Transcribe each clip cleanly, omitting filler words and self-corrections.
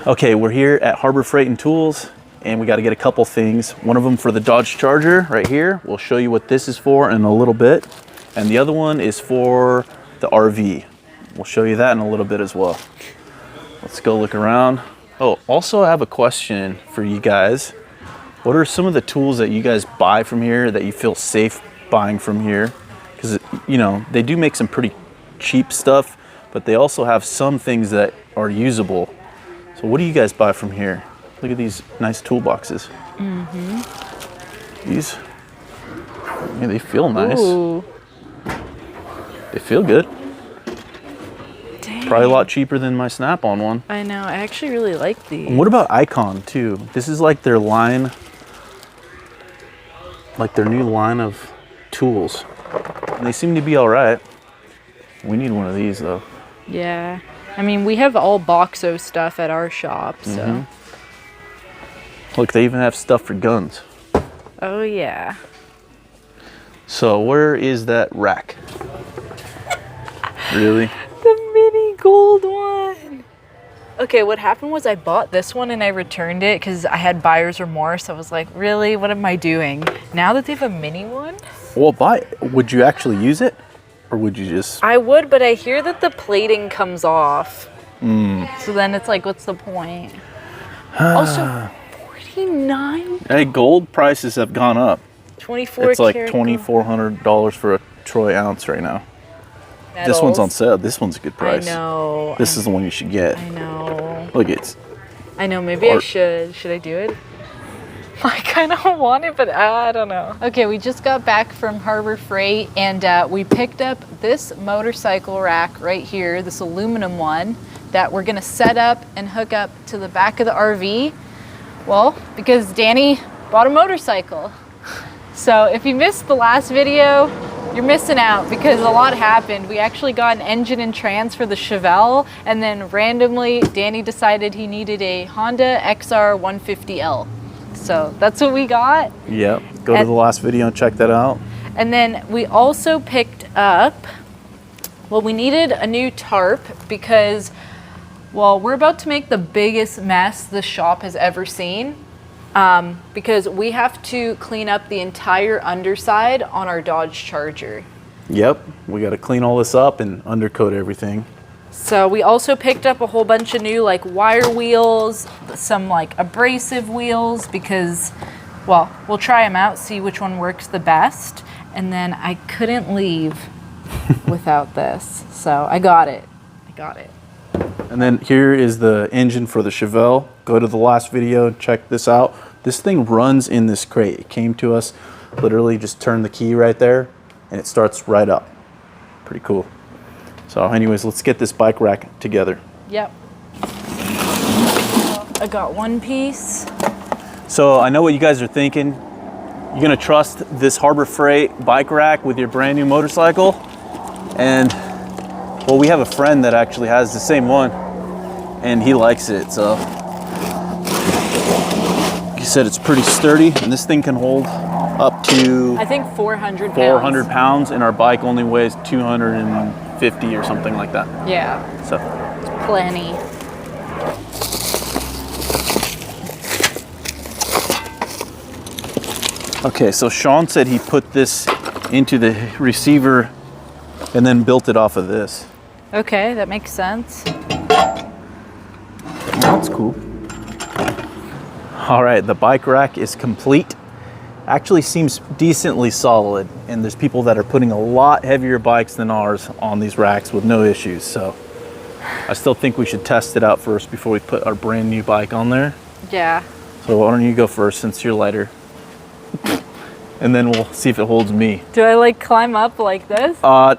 Okay, we're here at Harbor Freight and Tools, and we got to get a couple things. One of them for the Dodge Charger right here. We'll show you what this is for in a little bit. And the other one is for the RV. We'll show you that in a little bit as well. Let's go look around. Oh, also I have a question for you guys. What are some of the tools that you guys buy from here that you feel safe buying from here? Because, you know, they do make some pretty cheap stuff, but they also have some things that are usable. So what do you guys buy from here? Look at these nice toolboxes. These, yeah, they feel nice. Ooh. They feel good. Dang. Probably a lot cheaper than my Snap-on one. I know, I actually really like these. And what about Icon too? This is like their line, like their new line of tools. And they seem to be all right. We need one of these though. Yeah. I mean, we have all Boxo stuff at our shop, so. Look, they even have stuff for guns. Oh, yeah. So where is that rack? Really? The mini gold one. Okay, what happened was I bought this one and I returned it because I had buyer's remorse. I was like, really? What am I doing? Now that they have a mini one? Well, would you actually use it? Or would you just... I would, but I hear that the plating comes off. So then it's like, what's the point? Also, 49? Hey, gold prices have gone up. 24 It's like karat $2,400 for a troy ounce right now. metals. This one's on sale. This one's a good price. I know. This is the one you should get. I know. Look, it's... I know, maybe I should. Should I do it? I kind of want it, but I don't know. Okay, we just got back from Harbor Freight and we picked up this motorcycle rack right here, this aluminum one that we're gonna set up and hook up to the back of the RV. Well, because Danny bought a motorcycle. So if you missed the last video, you're missing out because a lot happened. We actually got an engine and trans for the Chevelle, and then randomly Danny decided he needed a Honda XR 150L. So that's what we got. Yep. Go to the last video and check that out. And then we also picked up, well, we needed a new tarp because, well, we're about to make the biggest mess the shop has ever seen. Because we have to clean up the entire underside on our Dodge Charger. Yep. We got to clean all this up and undercoat everything. So we also picked up a whole bunch of new like wire wheels, some like abrasive wheels because, well, we'll try them out, see which one works the best. And then I couldn't leave without this. So I got it. And then here is the engine for the Chevelle. Go to the last video and check this out. This thing runs in this crate. It came to us, literally just turn the key right there and it starts right up. Pretty cool. So anyways, let's get this bike rack together. Yep. I got one piece. So I know what you guys are thinking. You're gonna trust this Harbor Freight bike rack with your brand new motorcycle? And well, we have a friend that actually has the same one and he likes it. So he said it's pretty sturdy and this thing can hold up to, I think 400 pounds. 400 pounds, and our bike only weighs 250 or something like that. Yeah. So it's plenty. okay, so Sean said he put this into the receiver and then built it off of this. Okay, that makes sense. That's cool. All right, the bike rack is complete. Actually seems decently solid, and there's people that are putting a lot heavier bikes than ours on these racks with no issues. So I still think we should test it out first before we put our brand new bike on there. Yeah. So why don't you go first since you're lighter? And then we'll see if it holds me. Do I like climb up like this? I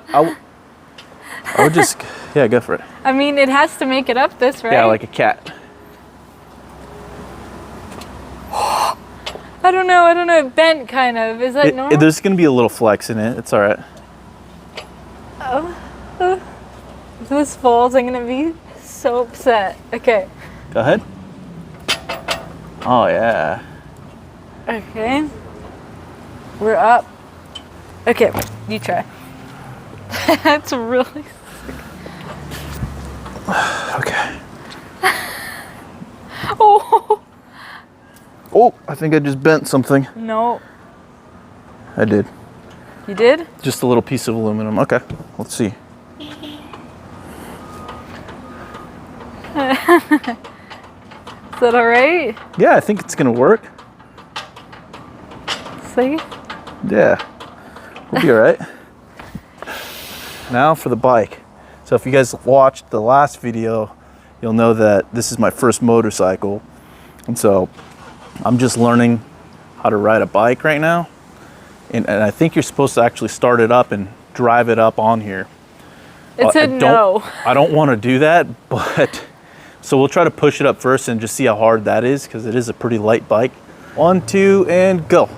would just, yeah, go for it. I mean, it has to make it up this, right? Yeah, like a cat. I don't know, it bent kind of. Is that normal? There's gonna be a little flex in it, it's all right. If this falls, I'm gonna be so upset. Okay. Go ahead. Oh, yeah. Okay. We're up. Okay, you try. That's really sick. Okay. Oh, I think I just bent something. No. I did. You did? Just a little piece of aluminum. Okay, let's see. Is that all right? Yeah, I think it's gonna work. See? Yeah, we'll be all right. Now for the bike. So if you guys watched the last video, you'll know that this is my first motorcycle. And so I'm just learning how to ride a bike right now. And I think you're supposed to actually start it up and drive it up on here. It said no. I don't want to do that, but so we'll try to push it up first and just see how hard that is, because it is a pretty light bike. 1, 2, and go.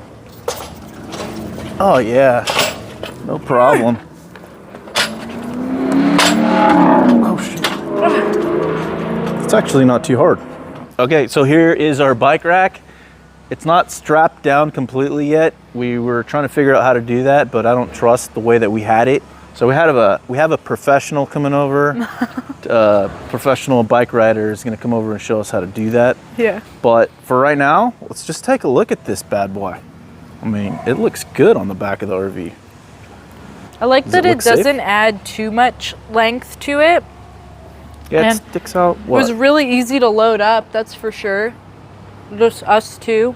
Oh yeah, no problem. Oh shit. It's actually not too hard. Okay, so here is our bike rack. It's not strapped down completely yet. We were trying to figure out how to do that, but I don't trust the way that we had it. So we have a professional coming over. Professional bike rider is gonna come over and show us how to do that. Yeah. But for right now, let's just take a look at this bad boy. I mean, it looks good on the back of the RV. I like that it safe? doesn't add too much length to it. Yeah, And it sticks out. It was really easy to load up, that's for sure. Just us two.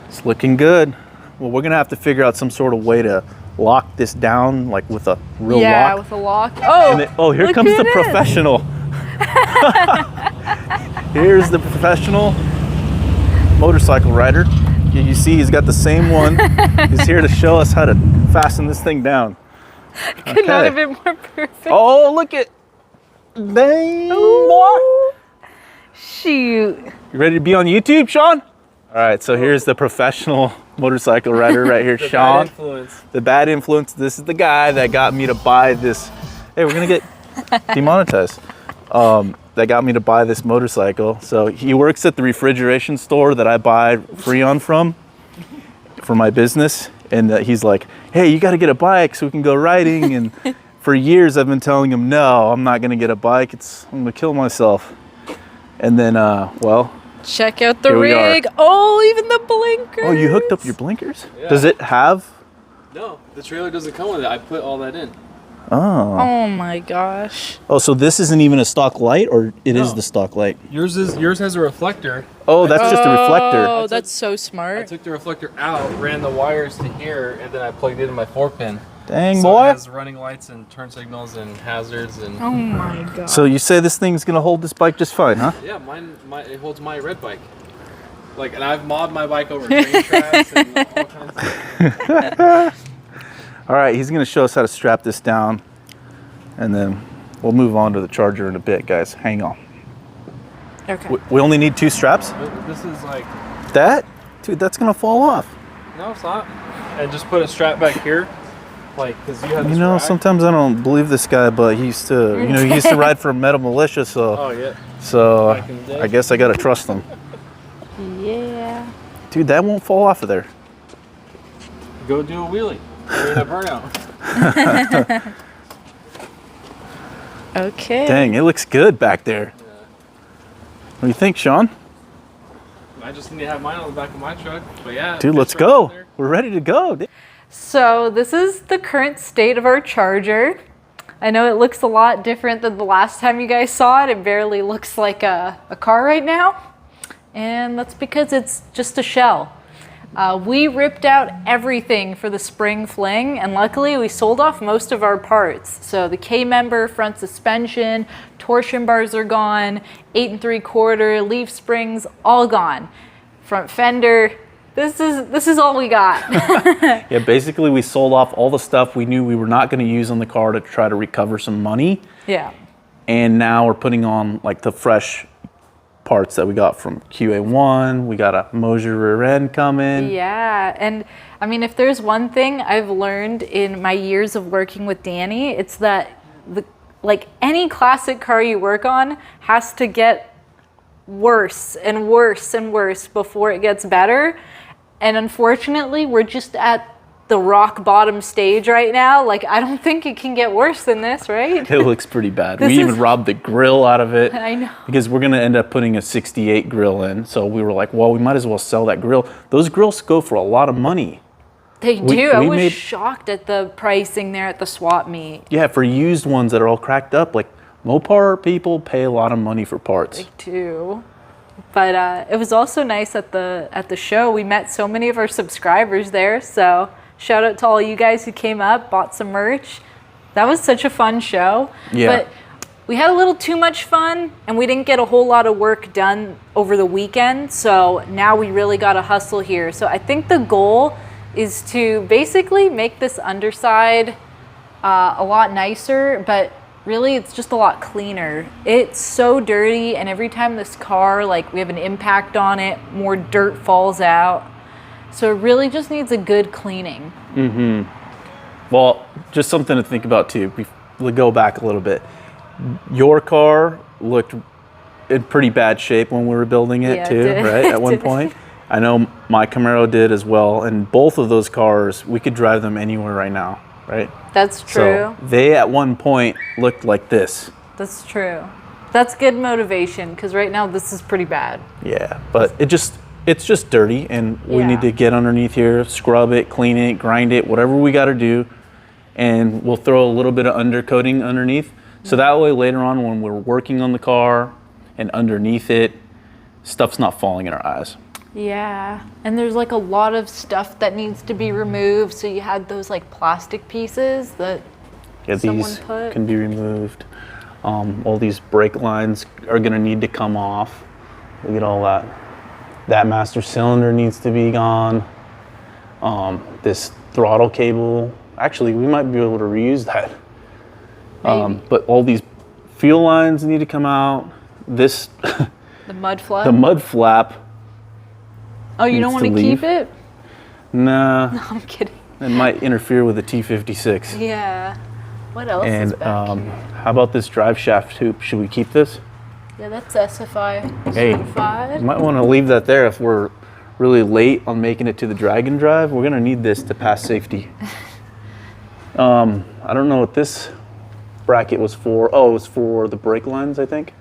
It's looking good. Well, we're gonna have to figure out some sort of way to lock this down, like with a real Yeah, lock. with a lock. Oh, And oh, here look comes who the it is. professional. Here's the professional motorcycle rider. You see, he's got the same one. He's here to show us how to fasten this thing down. Could not have been more perfect. Oh, look at, dang, boy. Shoot. You ready to be on YouTube, Sean? All right, so here's the professional motorcycle rider right here, Sean. Bad influence. The bad influence. This is the guy that got me to buy this. Hey, we're gonna get demonetized. That got me to buy this motorcycle. So he works at the refrigeration store that I buy Freon from for my business. And he's like, hey, you gotta get a bike so we can go riding. And for years I've been telling him, no, I'm not gonna get a bike. I'm gonna kill myself. And then, well. Check out the Here we are. rig. Oh, even the blinkers. Oh, you hooked up your blinkers? Yeah. Does it have? No, the trailer doesn't come with it. I put all that in. Oh. Oh my gosh. Oh, so this isn't even a stock light, or it is No. the stock light? Yours has a reflector. Oh, that's just a reflector. Oh, that's so I smart. took the reflector out, ran the wires to here, and then I plugged it in my 4-pin. Dang, So boy. it has running lights and turn signals and hazards and Oh my god. So you say this thing's gonna hold this bike just fine, huh? yeah, it holds my red bike. Like, and I've mobbed my bike over train tracks and all kinds of stuff. All right, he's gonna show us how to strap this down, and then we'll move on to the charger in a bit, guys. Hang on. Okay. We only need 2 straps? This is like, That? Dude, that's gonna fall off. no, it's not. And just put a strap back here, like, because you have this You know, rack. sometimes I don't believe this guy, but he used to ride for Metal Militia, so Oh yeah. so Back in the day. I guess I gotta trust him. Yeah. Dude, that won't fall off of there. Go do a wheelie. You're in a burnout. Okay. Dang, it looks good back there. What do you think, Sean? I just need to have mine on the back of my truck. But yeah. Dude, let's it's right go. there. We're ready to go. So this is the current state of our charger. I know it looks a lot different than the last time you guys saw it. It barely looks like a car right now. And that's because it's just a shell. We ripped out everything for the spring fling, and luckily we sold off most of our parts. So the K-member, front suspension, torsion bars are gone, 8 3/4, leaf springs, all gone. Front fender, this is all we got. Yeah, basically we sold off all the stuff we knew we were not going to use on the car to try to recover some money. Yeah. And now we're putting on like the fresh parts that we got from QA1. We got a Mosier rear end coming. Yeah, and I mean, if there's one thing I've learned in my years of working with Danny, it's that like any classic car you work on has to get worse and worse and worse before it gets better. And unfortunately, we're just at the rock bottom stage right now. Like, I don't think it can get worse than this, right? It looks pretty bad. This We even is- robbed the grill out of it. I know. Because we're gonna end up putting a 68 grill in. So we were like, well, we might as well sell that grill. Those grills go for a lot of money. They do. I we was made- shocked at the pricing there at the swap meet. Yeah, for used ones that are all cracked up, like Mopar people pay a lot of money for parts. They do. But it was also nice at the show. We met so many of our subscribers there. So shout out to all you guys who came up, bought some merch. That was such a fun show. Yeah. But we had a little too much fun, and we didn't get a whole lot of work done over the weekend. So now we really got to hustle here. So I think the goal is to basically make this underside a lot nicer, but really it's just a lot cleaner. It's so dirty, and every time this car, like, we have an impact on it, more dirt falls out. So it really just needs a good cleaning. Well, just something to think about too. We'll go back a little bit. Your car looked in pretty bad shape when we were building it Yeah, it too, did. right? At one It did. point. I know my Camaro did as well, and both of those cars, we could drive them anywhere right now, right? That's true. So they at one point looked like this. That's true. That's good motivation, because right now this is pretty bad. Yeah, but it's just dirty, and we Yeah. need to get underneath here, scrub it, clean it, grind it, whatever we got to do, and we'll throw a little bit of undercoating underneath. So that way later on when we're working on the car and underneath it, stuff's not falling in our eyes. Yeah, and there's like a lot of stuff that needs to be removed. So you had those like plastic pieces that Yeah, someone these put. can be removed. All these brake lines are gonna need to come off. Look at all that. That master cylinder needs to be gone. This throttle cable, actually we might be able to reuse that. Maybe. But all these fuel lines need to come out. This, The mud flap. the mud flap, Oh, you don't needs want to to keep leave. it? nah, I'm kidding. it might interfere with the T56. Yeah. What else is And back? how about this drive shaft hoop? Should we keep this? Yeah, that's SFI Hey, certified. You might want to leave that there if we're really late on making it to the drag and drive. We're gonna need this to pass safety. I don't know what this bracket was for. Oh, it was for the brake lines, I think.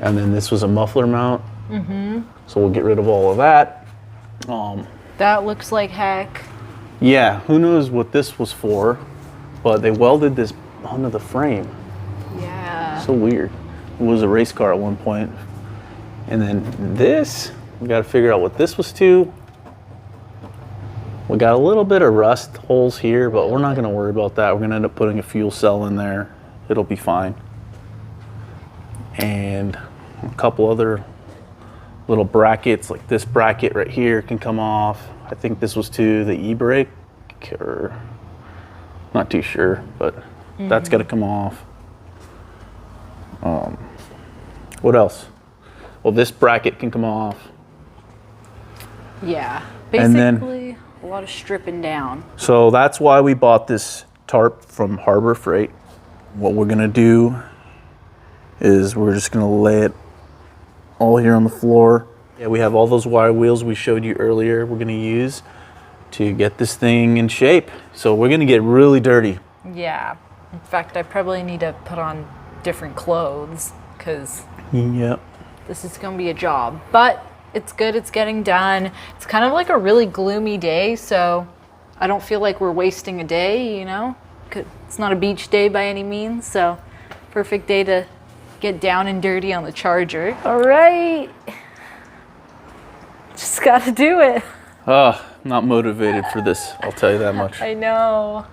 And then this was a muffler mount. So we'll get rid of all of that. That looks like heck. Yeah, who knows what this was for, but they welded this onto the frame. Yeah. So weird. It was a race car at one point. And then this, we got to figure out what this was to. We got a little bit of rust holes here, but we're not going to worry about that. We're going to end up putting a fuel cell in there. It'll be fine. And a couple other little brackets, like this bracket right here can come off. I think this was to the e-brake, or not too sure, but that's got to come off. What else? Well, this bracket can come off. Yeah. And then- Basically, a lot of stripping down. So that's why we bought this tarp from Harbor Freight. What we're gonna do is we're just gonna lay it all here on the floor. Yeah, we have all those wire wheels we showed you earlier we're gonna use to get this thing in shape. So we're gonna get really dirty. Yeah. In fact, I probably need to put on different clothes, because Yep. this is going to be a job. But it's good. It's getting done. It's kind of like a really gloomy day, so I don't feel like we're wasting a day, you know? It's not a beach day by any means, so perfect day to get down and dirty on the Charger. All right. Just got to do it. Not motivated for this, I'll tell you that much. I know.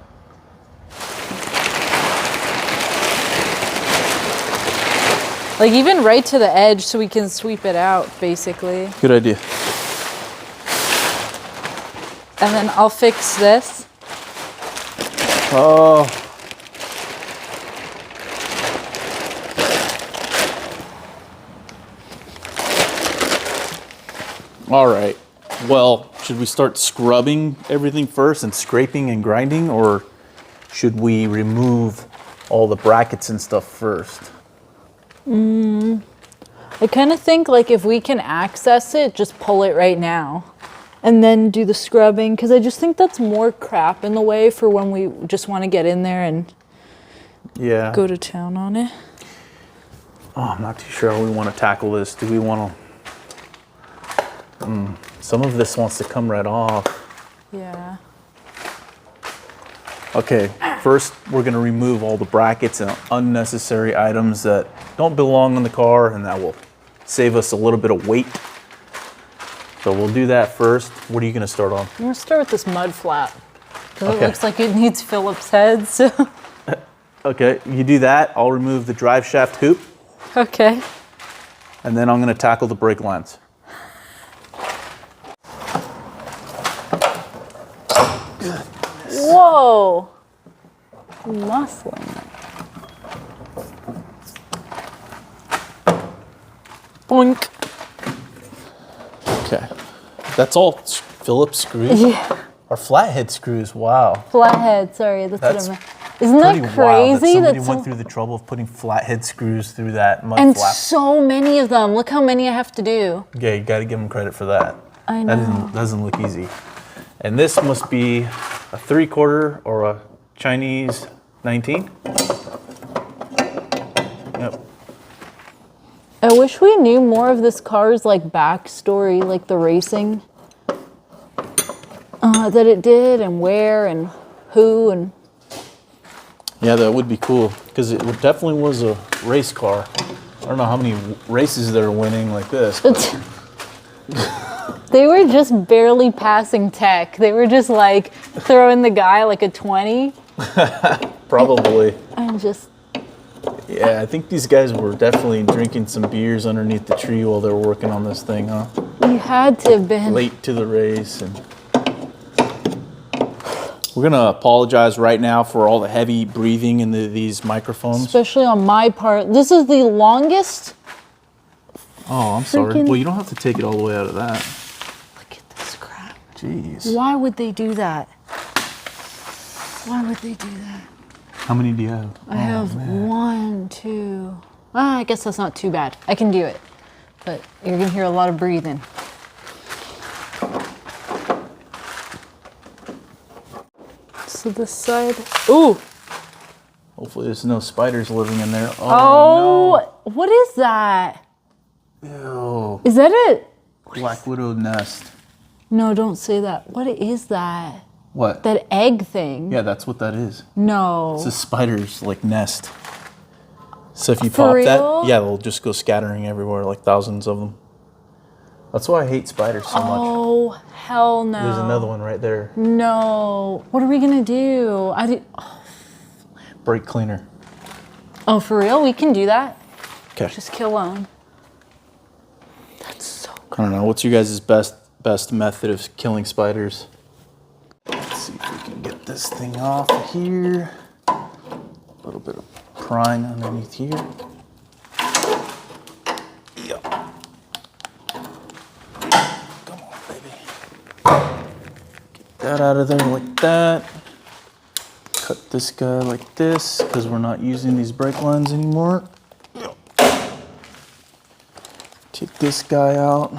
Like, even right to the edge so we can sweep it out, basically. Good idea. And then I'll fix this. Oh. All right. Well, should we start scrubbing everything first and scraping and grinding, or should we remove all the brackets and stuff first? I kind of think, like, if we can access it, just pull it right now. and then do the scrubbing, because I just think that's more crap in the way for when we just want to get in there and go to town on it. Oh, I'm not too sure how we want to tackle this. Do we want to... some of this wants to come right off. Yeah. Okay, first we're going to remove all the brackets and unnecessary items that don't belong in the car, and that will save us a little bit of weight. So we'll do that first. What are you going to start on? I'm going to start with this mud flap, because it looks like it needs Philip's head. So. Okay, you do that. I'll remove the drive shaft hoop. Okay. And then I'm going to tackle the brake lines. Whoa! Muscling. Boink. Okay. That's all Phillips screws? Yeah. Or flathead screws, wow. Flathead, sorry, that's what I meant. Isn't Pretty that wild crazy? that somebody went through the trouble of putting flathead screws through that mud and flap. so many of them. Look how many I have to do. Yeah, you got to give them credit for that. I know. That doesn't look easy. And this must be a 3/4 or a Chinese 19. Yep. I wish we knew more of this car's like backstory, like the racing that it did, and where and who and. Yeah, that would be cool, because it definitely was a race car. I don't know how many races they're winning like this. But. They were just barely passing tech. They were just like throwing the guy like a 20. Probably. And just. Yeah, I think these guys were definitely drinking some beers underneath the tree while they were working on this thing, huh? You had to have been. Late to the race. And we're going to apologize right now for all the heavy breathing in these microphones. Especially on my part. This is the longest. Oh, I'm sorry. Well, you don't have to take it all the way out of that. Look at this crap. Jeez. Why would they do that? Why would they do that? How many do you have? I have 1, 2. I guess that's not too bad. I can do it. But you're going to hear a lot of breathing. So this side. Ooh! Hopefully there's no spiders living in there. Oh, no. What is that? Ew. Is that it? Black widow nest. No, don't say that. What is that? What? That egg thing. Yeah, that's what that is. No. It's a spider's like nest. So if you For pop real? that, yeah, they'll just go scattering everywhere, like thousands of them. That's why I hate spiders so much. Oh, hell no. There's another one right there. No. What are we going to do? Brake cleaner. Oh, for real? We can do that? Okay. Just kill them. That's so good. I don't know. What's your guys' best method of killing spiders? Let's see if we can get this thing off of here. A little bit of prying underneath here. Yep. Come on, baby. Get that out of there like that. Cut this guy like this, because we're not using these brake lines anymore. Take this guy out.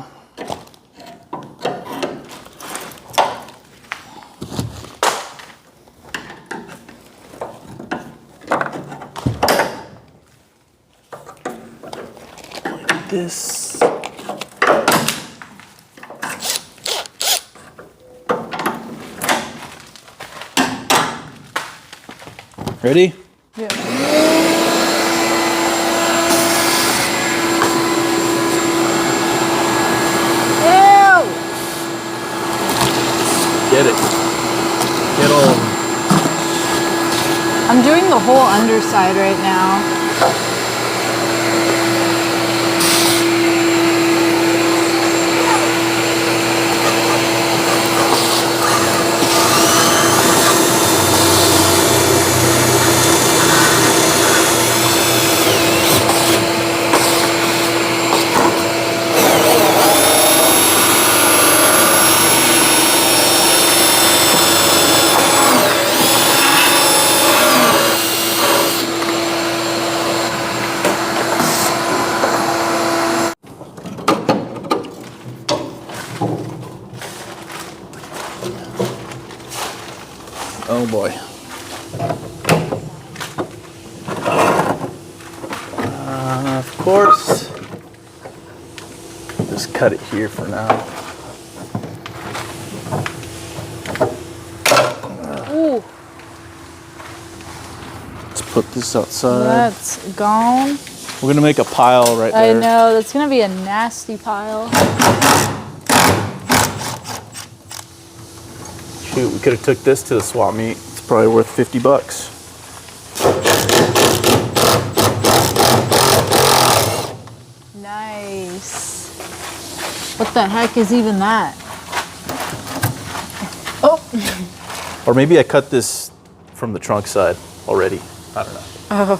Like this. Ready? Yeah. Get it. Get all of them. I'm doing the whole underside right now. Oh boy. Of course. Just cut it here for now. Ooh, Let's put this outside. that's gone. We're gonna make a pile right I there. know, that's gonna be a nasty pile. Shoot, we could have took this to the swap meet. It's probably worth $50. Nice. What the heck is even that? Oh. Or maybe I cut this from the trunk side already. I don't know.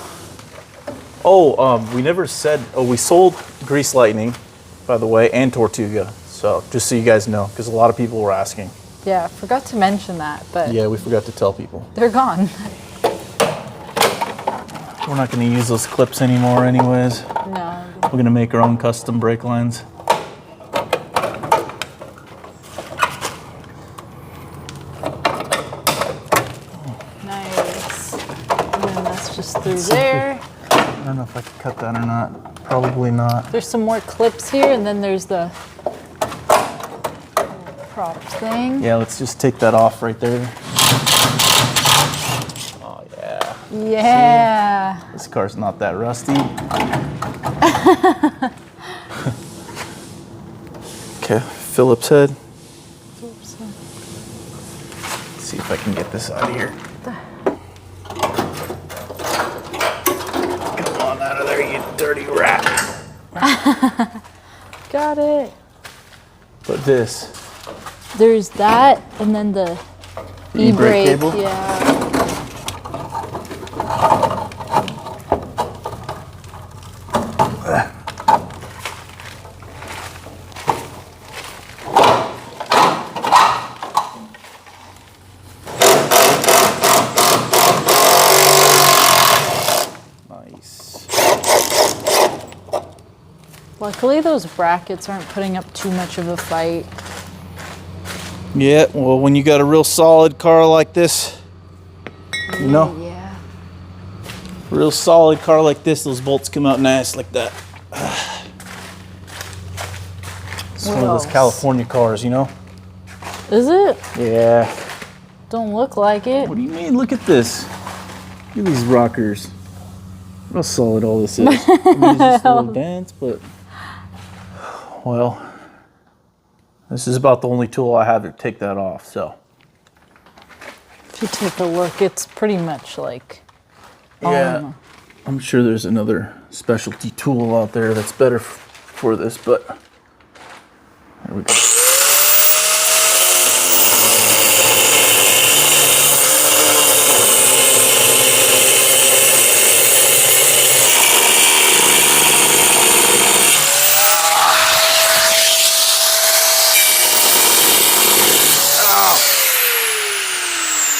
Oh, we never said, we sold Grease Lightning, by the way, and Tortuga. So just so you guys know, because a lot of people were asking. Yeah, I forgot to mention that, but Yeah, we forgot to tell people. they're gone. We're not going to use those clips anymore anyways. No. We're going to make our own custom brake lines. Nice. And then that's just through there. I don't know if I can cut that or not. Probably not. There's some more clips here, and then there's the prop thing. Yeah, let's just take that off right there. Oh, yeah. Yeah. This car's not that rusty. Okay, Phillips head. Let's see if I can get this out of here. Come on out of there, you dirty rat. Got it. But this. There's that, and then the E-brake e-brake. cable? Yeah. Nice. Luckily, those brackets aren't putting up too much of a fight. Yeah, well, when you got a real solid car like this, you know, Yeah. real solid car like this, those bolts come out nice like that. It's one of those else? California cars, you know? Is it? Yeah. Don't look like it. What do you mean? Look at this. Look at these rockers. Look how solid all this is. I mean, it's just little dents, but well, this is about the only tool I have to take that off. So If you take a look, it's pretty much like. yeah, I'm sure there's another specialty tool out there that's better for this, but there we go.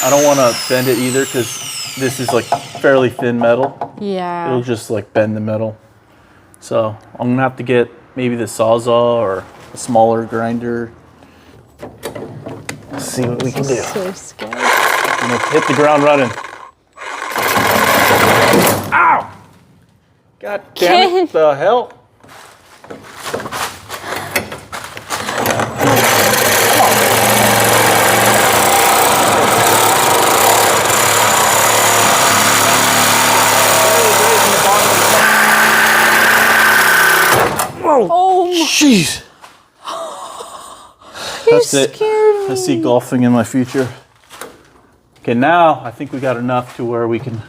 I don't want to bend it either because this is like fairly thin metal. Yeah. It'll just like bend the metal. So I'm gonna have to get maybe the Sawzall or a smaller grinder. Let's see what we can do. So scared. I'm gonna hit the ground running. Ow! God damn it, the hell? Oh my. Jeez. That's it. scared me. I see golfing in my future. Okay, now I think we got enough to where we can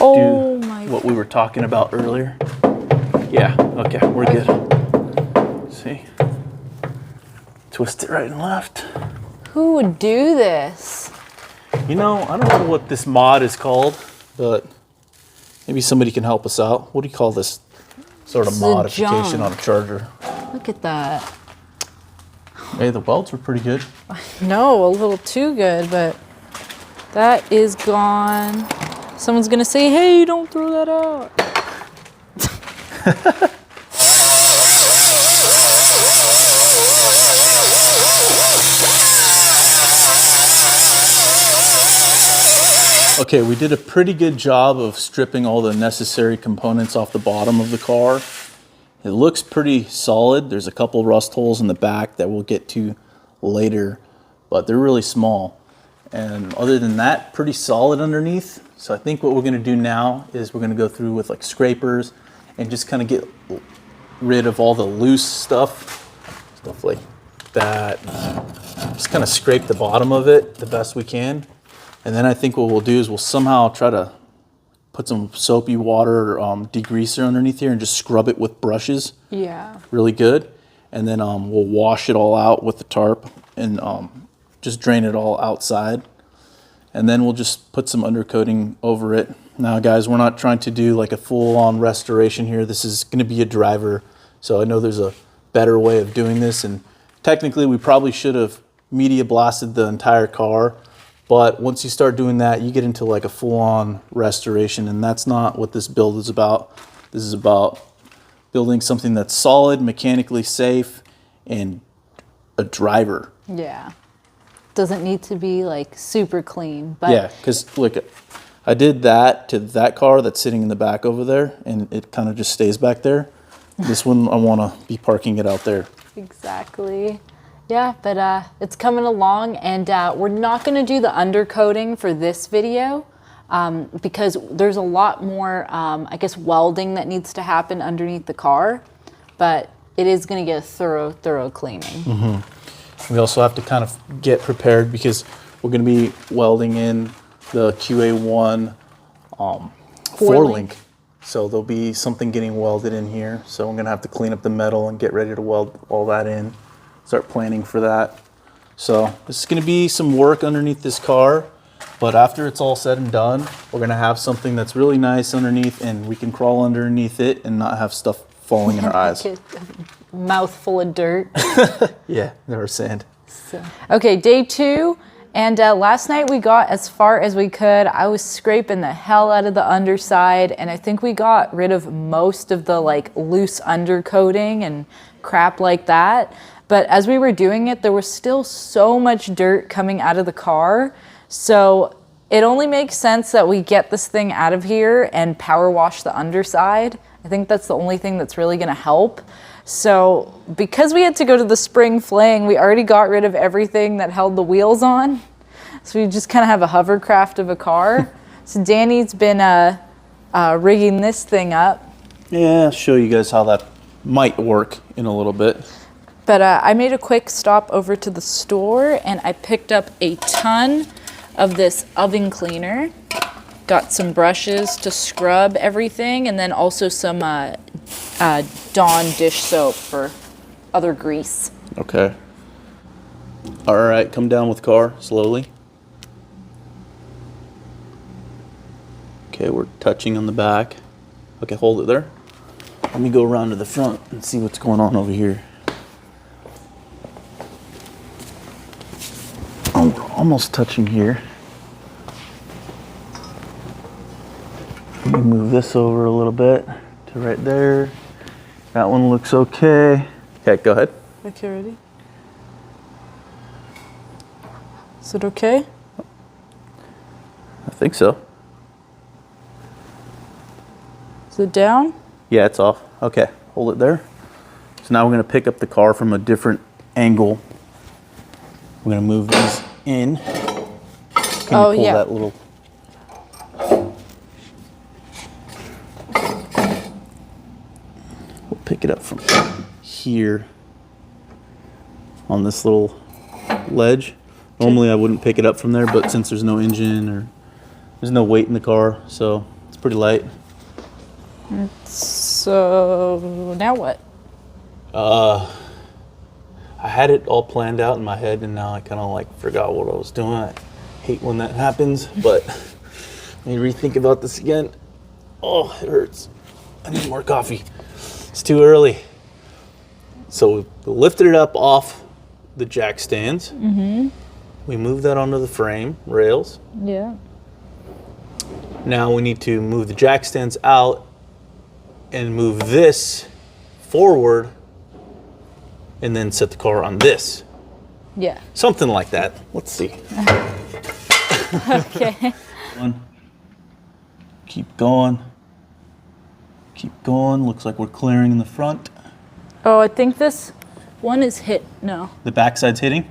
Oh do my. what we were talking about earlier. Yeah, okay, we're good. See? Twist it right and left. Who would do this? You know, I don't know what this mod is called, but maybe somebody can help us out. What do you call this sort of It's a modification junk. on a Charger? Look at that. Hey, the welds were pretty good. No, a little too good, but that is gone. Someone's gonna say, hey, don't throw that out. Okay, we did a pretty good job of stripping all the necessary components off the bottom of the car. It looks pretty solid. There's a couple rust holes in the back that we'll get to later, but they're really small. And other than that, pretty solid underneath. So I think what we're gonna do now is we're gonna go through with like scrapers and just kind of get rid of all the loose stuff like that. Just kind of scrape the bottom of it the best we can. And then I think what we'll do is we'll somehow try to put some soapy water or degreaser underneath here and just scrub it with brushes. Yeah. Really good. And then we'll wash it all out with the tarp and just drain it all outside. And then we'll just put some undercoating over it. Now guys, we're not trying to do like a full-on restoration here. This is gonna be a driver. So I know there's a better way of doing this. And technically we probably should have media blasted the entire car. But once you start doing that, you get into like a full-on restoration, and that's not what this build is about. This is about building something that's solid, mechanically safe, and a driver. Yeah. Doesn't need to be like super clean, but yeah, because look, I did that to that car that's sitting in the back over there, and it kind of just stays back there. This one, I want to be parking it out there. Exactly. Yeah, but it's coming along, and we're not going to do the undercoating for this video because there's a lot more, I guess, welding that needs to happen underneath the car, but it is going to get a thorough cleaning. Mm-hmm. We also have to kind of get prepared because we're going to be welding in the QA1 four-link. So there'll be something getting welded in here. So I'm going to have to clean up the metal and get ready to weld all that in. Start planning for that. So this is going to be some work underneath this car, but after it's all said and done, we're going to have something that's really nice underneath, and we can crawl underneath it and not have stuff falling in our eyes. A mouthful of dirt. Yeah, there was sand. So. Okay, day 2, and last night we got as far as we could. I was scraping the hell out of the underside, and I think we got rid of most of the like loose undercoating and crap like that. But as we were doing it, there was still so much dirt coming out of the car. So it only makes sense that we get this thing out of here and power wash the underside. I think that's the only thing that's really gonna help. So because we had to go to the spring fling, we already got rid of everything that held the wheels on. So we just kind of have a hovercraft of a car. So Danny's been rigging this thing up. Yeah, I'll show you guys how that might work in a little bit. But I made a quick stop over to the store and I picked up a ton of this oven cleaner. Got some brushes to scrub everything, and then also some Dawn dish soap for other grease. Okay. All right, come down with car slowly. Okay, we're touching on the back. Okay, hold it there. Let me go around to the front and see what's going on over here. Oh, we're almost touching here. Let me move this over a little bit to right there. That one looks okay. Okay, go ahead. Okay, ready? Is it okay? I think so. Is it down? Yeah, it's off. Okay, hold it there. So now we're gonna pick up the car from a different angle. We're gonna move these in. Can you pull that little? We'll pick it up from here on this little ledge. Normally I wouldn't pick it up from there, but since there's no engine or there's no weight in the car, so it's pretty light. So now what? I had it all planned out in my head, and now I kind of like forgot what I was doing. I hate when that happens, but let me rethink about this again. Oh, it hurts. I need more coffee. It's too early. So we lifted it up off the jack stands. Mm-hmm. We moved that onto the frame rails. Yeah. Now we need to move the jack stands out and move this forward and then set the car on this. Yeah. Something like that. Let's see. Okay. 1, Keep going. Keep going. Looks like we're clearing in the front. Oh, I think this one is hit. No. The backside's hitting.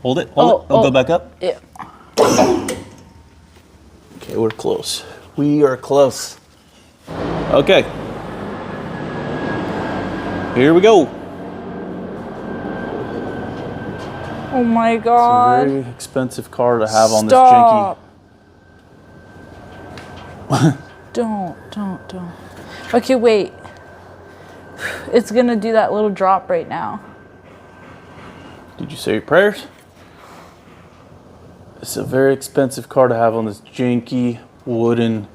Hold it. Hold it. Go back up. Yeah. Okay, we're close. We are close. Okay. Here we go. Oh my God. It's a very expensive car to have on Stop. this janky. Don't. Okay, wait. It's gonna do that little drop right now. Did you say your prayers? It's a very expensive car to have on this janky wooden.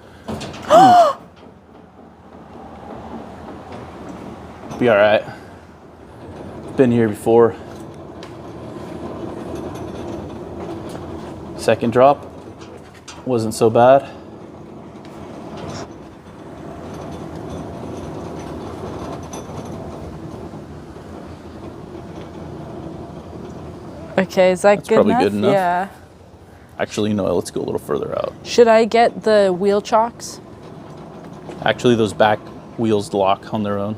Be all right. Been here before. Second drop wasn't so bad. Okay, is that That's good probably enough? good enough. Yeah. Actually, no, let's go a little further out. Should I get the wheel chocks? Actually, those back wheels lock on their own.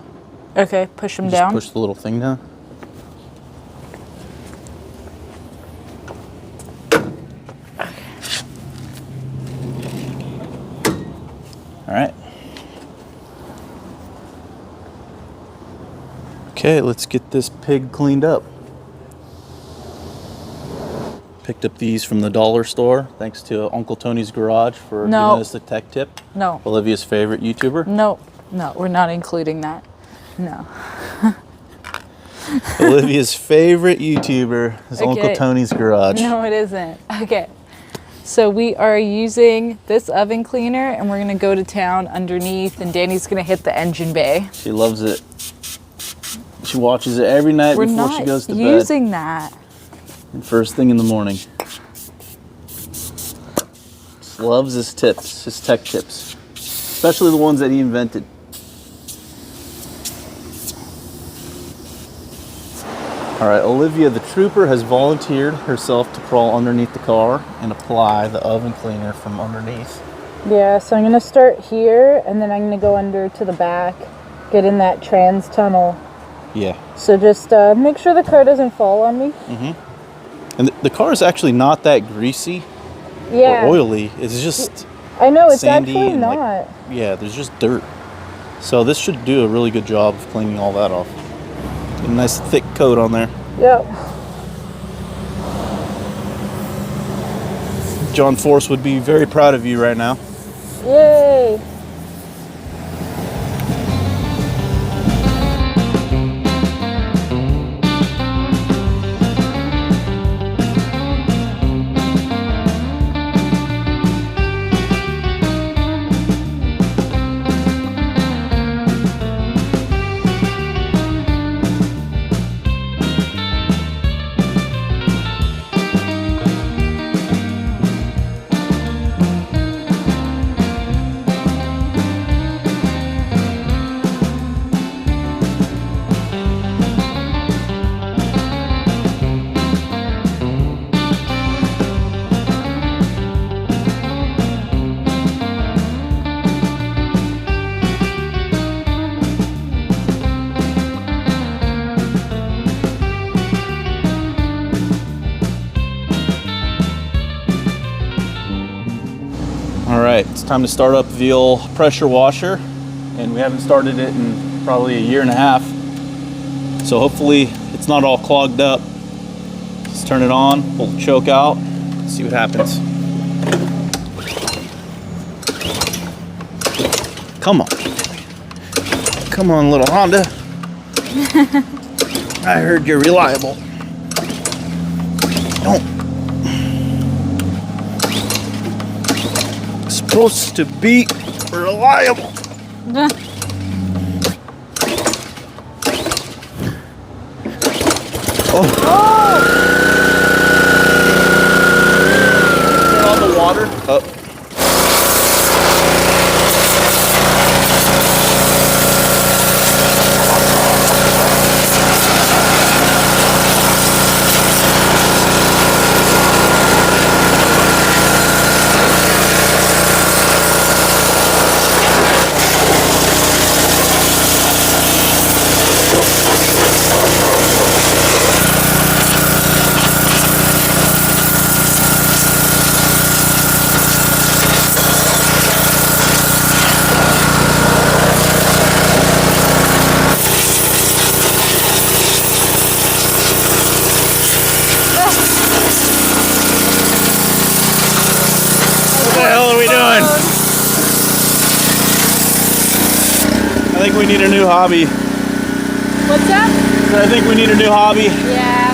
Okay, push them You down. just push the little thing down. All right. Okay, let's get this pig cleaned up. Picked up these from the dollar store, thanks to Uncle Tony's Garage for No. giving us the tech tip. No. Olivia's favorite YouTuber. No, we're not including that. No. Olivia's favorite YouTuber is Uncle Okay. Tony's Garage. No, it isn't. Okay. So we are using this oven cleaner and we're gonna go to town underneath and Danny's gonna hit the engine bay. She loves it. She watches it every night We're before not she goes to bed. using that. And first thing in the morning. Just loves his tips, his tech tips. Especially the ones that he invented. All right, Olivia the Trooper has volunteered herself to crawl underneath the car and apply the oven cleaner from underneath. Yeah, so I'm gonna start here and then I'm gonna go under to the back, get in that trans tunnel. Yeah. So just make sure the car doesn't fall on me. And the car is actually not that greasy Yeah. or oily. It's just I know, it's sandy actually and not. yeah, there's just dirt. So this should do a really good job of cleaning all that off. Get a nice thick coat on there. Yep. John Force would be very proud of you right now. Yay. All right, it's time to start up the old pressure washer, and we haven't started it in probably a year and a half. So hopefully it's not all clogged up. Let's turn it on, pull the choke out, see what happens. Come on. Come on, little Honda. I heard you're reliable. Don't. Supposed to be reliable. Oh. Turn on the water. Up. we need a new hobby. What's up? I think we need a new hobby. Yeah.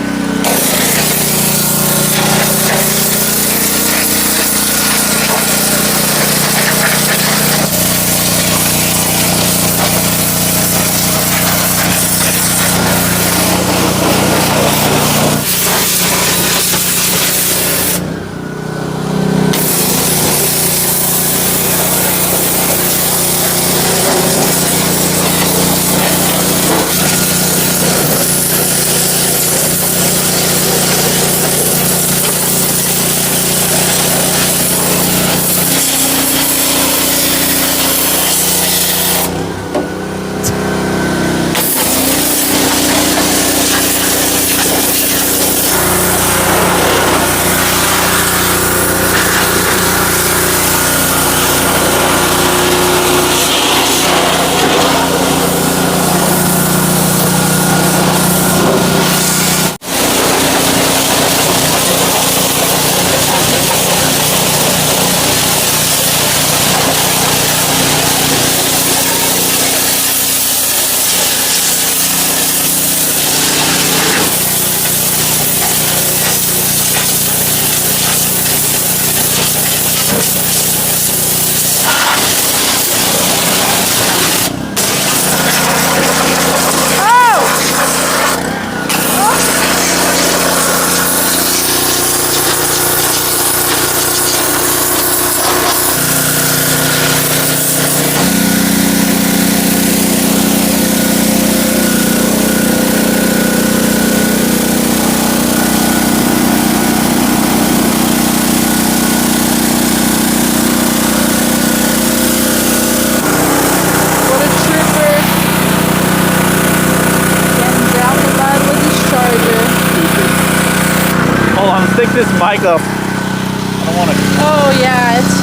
Stick this mic up. I don't want to. Oh yeah, it's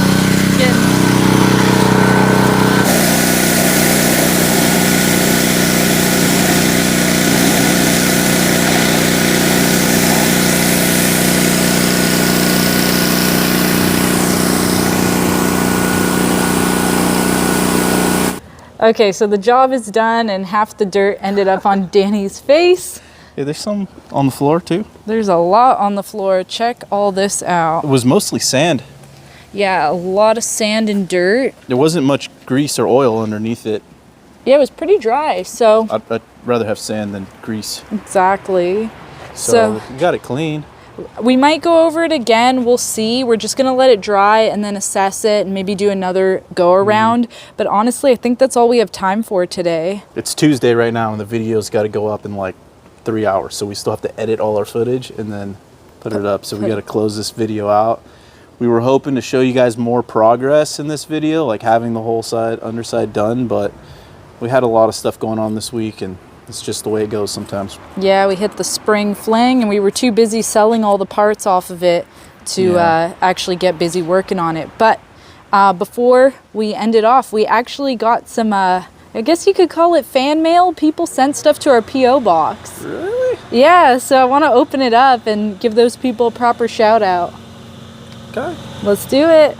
getting... Okay, so the job is done and half the dirt ended up on Danny's face. Yeah, there's some on the floor too. There's a lot on the floor. Check all this out. It was mostly sand. Yeah, a lot of sand and dirt. There wasn't much grease or oil underneath it. Yeah, it was pretty dry, so... I'd rather have sand than grease. Exactly. So you got it clean. We might go over it again. We'll see. We're just going to let it dry and then assess it and maybe do another go around. But honestly, I think that's all we have time for today. It's Tuesday right now and the video's got to go up in like 3 hours, so we still have to edit all our footage and then put it up, so we got to close this video out. We were hoping to show you guys more progress in this video, like having the whole underside done, but we had a lot of stuff going on this week and it's just the way it goes sometimes. Yeah, we hit the spring fling and we were too busy selling all the parts off of it to actually get busy working on it. But before we end it off, we actually got some I guess you could call it fan mail. People sent stuff to our P.O. box. Really? Yeah, so I want to open it up and give those people a proper shout out. Okay. Let's do it.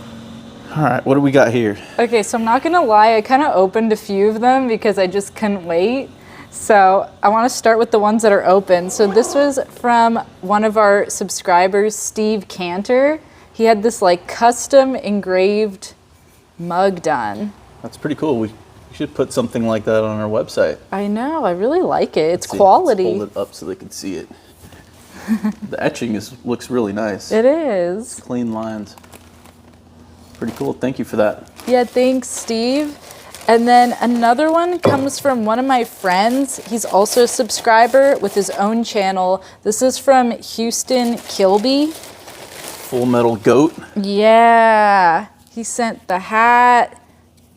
All right, what do we got here? Okay, so I'm not going to lie. I kind of opened a few of them because I just couldn't wait. So I want to start with the ones that are open. So this was from one of our subscribers, Steve Cantor. He had this like custom engraved mug done. That's pretty cool. We should put something like that on our website. I know, I really like it. It's quality. Let's hold it up so they can see it. The etching looks really nice. It is. Clean lines. Pretty cool. Thank you for that. Yeah, thanks, Steve. And then another one comes from one of my friends. He's also a subscriber with his own channel. This is from Houston Kilby. Full Metal Goat. Yeah. He sent the hat.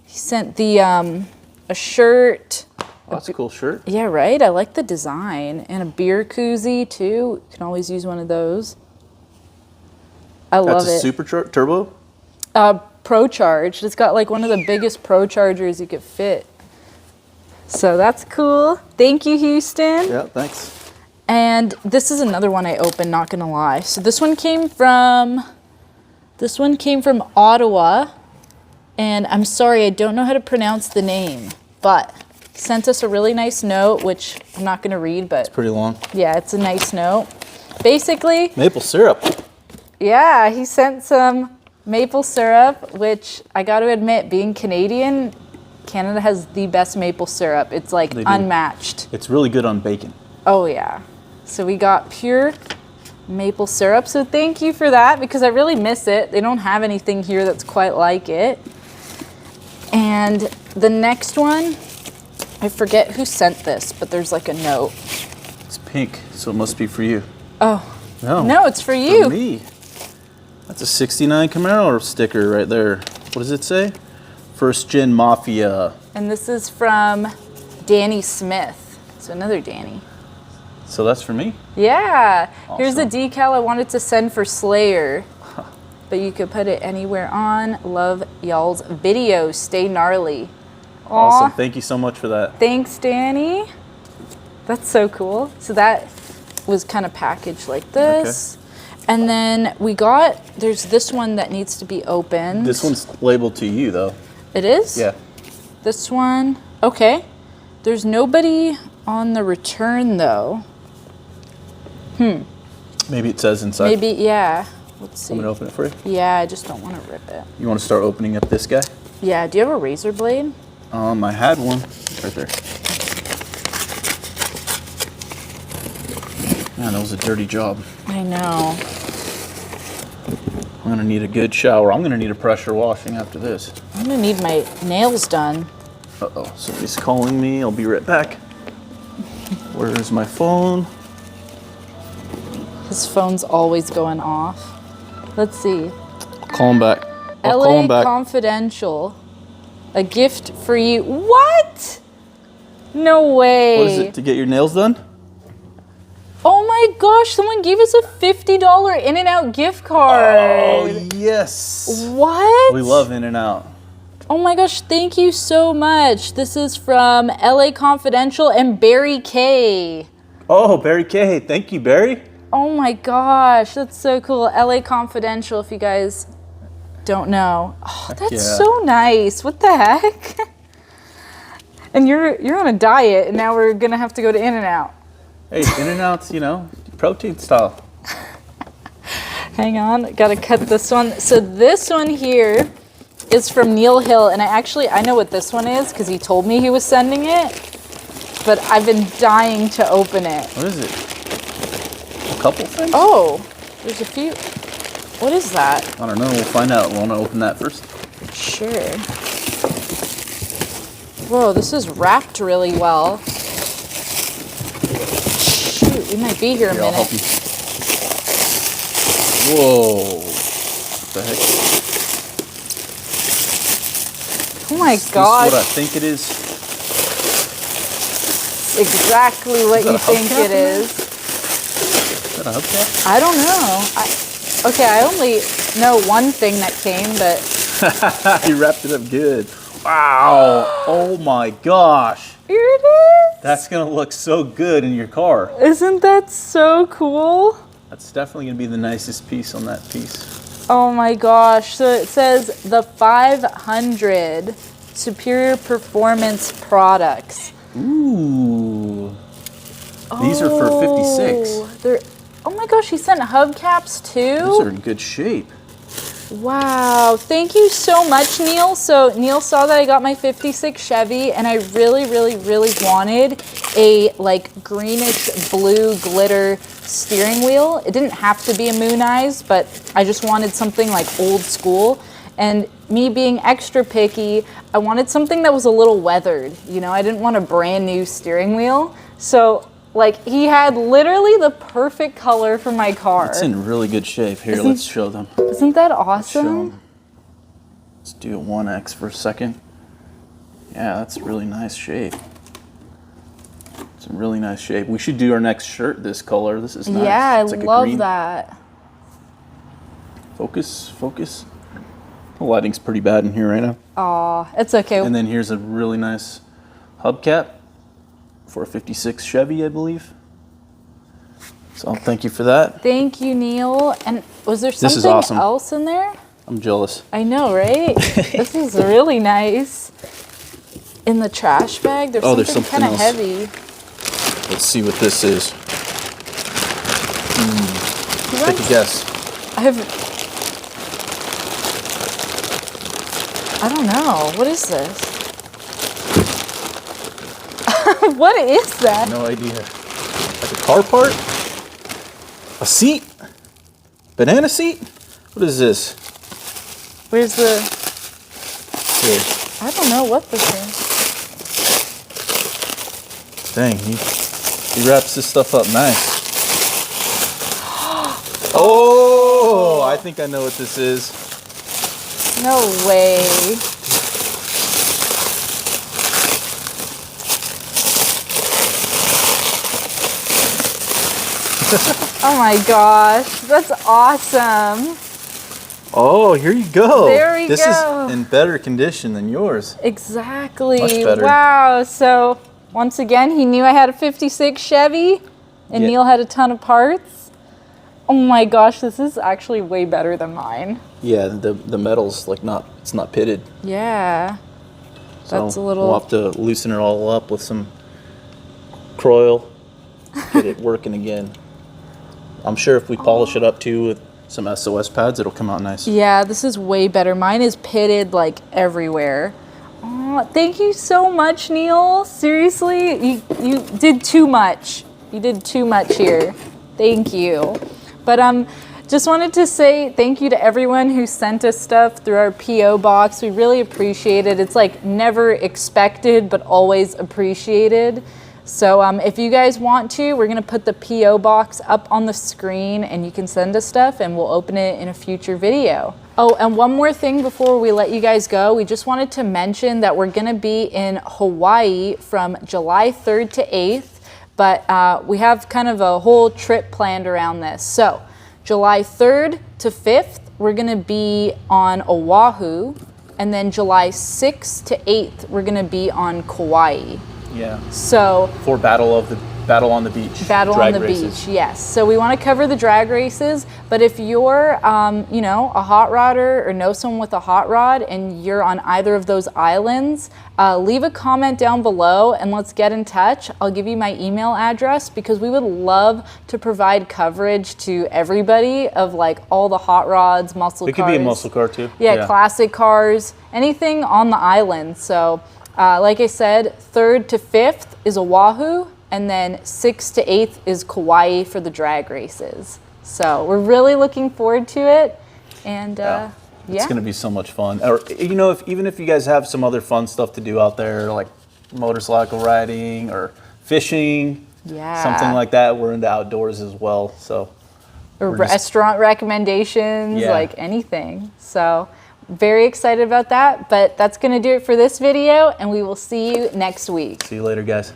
He sent the a shirt. Oh, that's a cool shirt. Yeah, right? I like the design. And a beer koozie, too. You can always use one of those. I love it. That's a super turbo? Pro Charged. It's got like one of the biggest Pro Chargers you could fit. So that's cool. Thank you, Houston. Yeah, thanks. And this is another one I opened, not gonna lie. So this one came from Ottawa. And I'm sorry, I don't know how to pronounce the name, but sent us a really nice note, which I'm not going to read, but Pretty long. yeah, it's a nice note. Basically, Maple syrup. yeah, he sent some maple syrup, which I got to admit, being Canadian, Canada has the best maple syrup. It's like They do. unmatched. It's really good on bacon. Oh yeah. So we got pure maple syrup. So thank you for that because I really miss it. They don't have anything here that's quite like it. And the next one, I forget who sent this, but there's like a note. It's pink, so it must be for you. Oh, No. no, it's for you. For me. That's a 69 Camaro sticker right there. What does it say? First Gen Mafia. And this is from Danny Smith. So another Danny. So that's for me? Yeah. Here's the Awesome. decal I wanted to send for Slayer. But you could put it anywhere on. Love y'all's videos. Stay gnarly. Awesome. Aw, Thank you so much for that. thanks, Danny. That's so cool. So that was kind of packaged like this. And then we got, there's this one that needs to be opened. This one's labeled to you, though. It is? Yeah. This one, okay. There's nobody on the return though. Maybe it says inside. Maybe, yeah. Let's see. I'm gonna open it for you. Yeah, I just don't want to rip it. You want to start opening up this guy? Yeah, do you have a razor blade? I had one right there. Man, that was a dirty job. I know. I'm gonna need a good shower. I'm gonna need a pressure washing after this. I'm gonna need my nails done. Uh-oh, somebody's calling me. I'll be right back. Where is my phone? His phone's always going off. Let's see. I'll call him back. I'll call LA him back. Confidential. A gift for you. What? No way. What is it, to get your nails done? Oh my gosh, someone gave us a $50 In-N-Out gift card. Oh, yes. What? We love In-N-Out. Oh my gosh, thank you so much. This is from LA Confidential and Barry K. Oh, Barry K. Thank you, Barry. Oh my gosh, that's so cool. LA Confidential, if you guys don't know. Oh, that's yeah. so nice. What the heck? And you're on a diet, and now we're gonna have to go to In-N-Out. Hey, In-N-Out's, protein style. Hang on, gotta cut this one. So this one here is from Neil Hill, and I know what this one is because he told me he was sending it, but I've been dying to open it. What is it? A couple things? Oh, there's a few. What is that? I don't know. We'll find out. Want to open that first? Sure. Whoa, this is wrapped really well. Shoot, we might be here a Here, I'll minute. help you. Whoa. What the heck? Oh my Is this what I gosh, think it is? exactly what that you a think hubcap it in there? is. Is that a hubcap? I don't know. Okay, I only know one thing that came, but He wrapped it up good. Wow. Oh my gosh. here it is. That's going to look so good in your car. Isn't that so cool? That's definitely going to be the nicest piece on that piece. Oh my gosh. So it says the 500 Superior Performance Products. Ooh. These are for 56. Oh my gosh, he sent hubcaps too? Those are in good shape. Wow, thank you so much, Neil. So Neil saw that I got my 56 Chevy and I really, really, really wanted a like greenish blue glitter steering wheel. It didn't have to be a Moon Eyes, but I just wanted something like old school. And me being extra picky, I wanted something that was a little weathered. I didn't want a brand new steering wheel. So like he had literally the perfect color for my car. It's in really good shape. Here, let's show them. Isn't that Show awesome? 'em. Let's do a 1X for a second. Yeah, that's really nice shape. It's in really nice shape. We should do our next shirt this color. This is nice. Yeah, It's I like a love green. that. Focus. The lighting's pretty bad in here right now. Aw, it's okay. And then here's a really nice hubcap for a 56 Chevy, I believe. So thank you for that. Thank you, Neil. And was there is something awesome. else in there? I'm jealous. I know, right? This is really nice. in the trash bag? There's there's something something kind of else. heavy. Let's see what this is. Take a guess. I don't know. What is this? What is that? No idea. Like a car part? A seat? Banana seat? What is this? Where's the... Here. I don't know what this is. Dang, he wraps this stuff up nice. Oh, I think I know what this is. No way. Oh my gosh, that's awesome. Oh, here you go. There we this go. is in better condition than yours. Exactly. Much better. Wow. So once again, he knew I had a 56 Chevy and Yeah. Neil had a ton of parts. Oh my gosh, this is actually way better than mine. Yeah, the metal's like it's not pitted. Yeah. So That's a little... We'll have to loosen it all up with some Croil, get it working again. I'm sure if we polish it up too with some SOS pads, it'll come out nice. Yeah, this is way better. Mine is pitted like everywhere. Oh, thank you so much, Neil. Seriously, you did too much. You did too much here. Thank you. But just wanted to say thank you to everyone who sent us stuff through our PO box. We really appreciate it. It's like never expected, but always appreciated. So if you guys want to, we're gonna put the PO box up on the screen and you can send us stuff and we'll open it in a future video. Oh, and one more thing before we let you guys go, we just wanted to mention that we're gonna be in Hawaii from July 3rd to 8th, but we have kind of a whole trip planned around this. So July 3rd to 5th, we're gonna be on Oahu, and then July 6th to 8th, we're gonna be on Kauai. Yeah. So For Battle on the Beach. Battle drag on the races. beach, yes. So we want to cover the drag races, but if you're, you know, a hot rodder or know someone with a hot rod and you're on either of those islands, leave a comment down below and let's get in touch. I'll give you my email address because we would love to provide coverage to everybody of like all the hot rods, muscle cars. It could be a muscle car too. Yeah, classic cars, anything on the island. So like I said, 3rd to 5th is Oahu, and then 6th to 8th is Kauai for the drag races. So we're really looking forward to it. And It's going to be so much fun. Or, you know, even if you guys have some other fun stuff to do out there, like motorcycle riding or fishing, something like that, we're into outdoors as well. So, or restaurant recommendations, like anything. So very excited about that. But that's going to do it for this video, and we will see you next week. See you later, guys.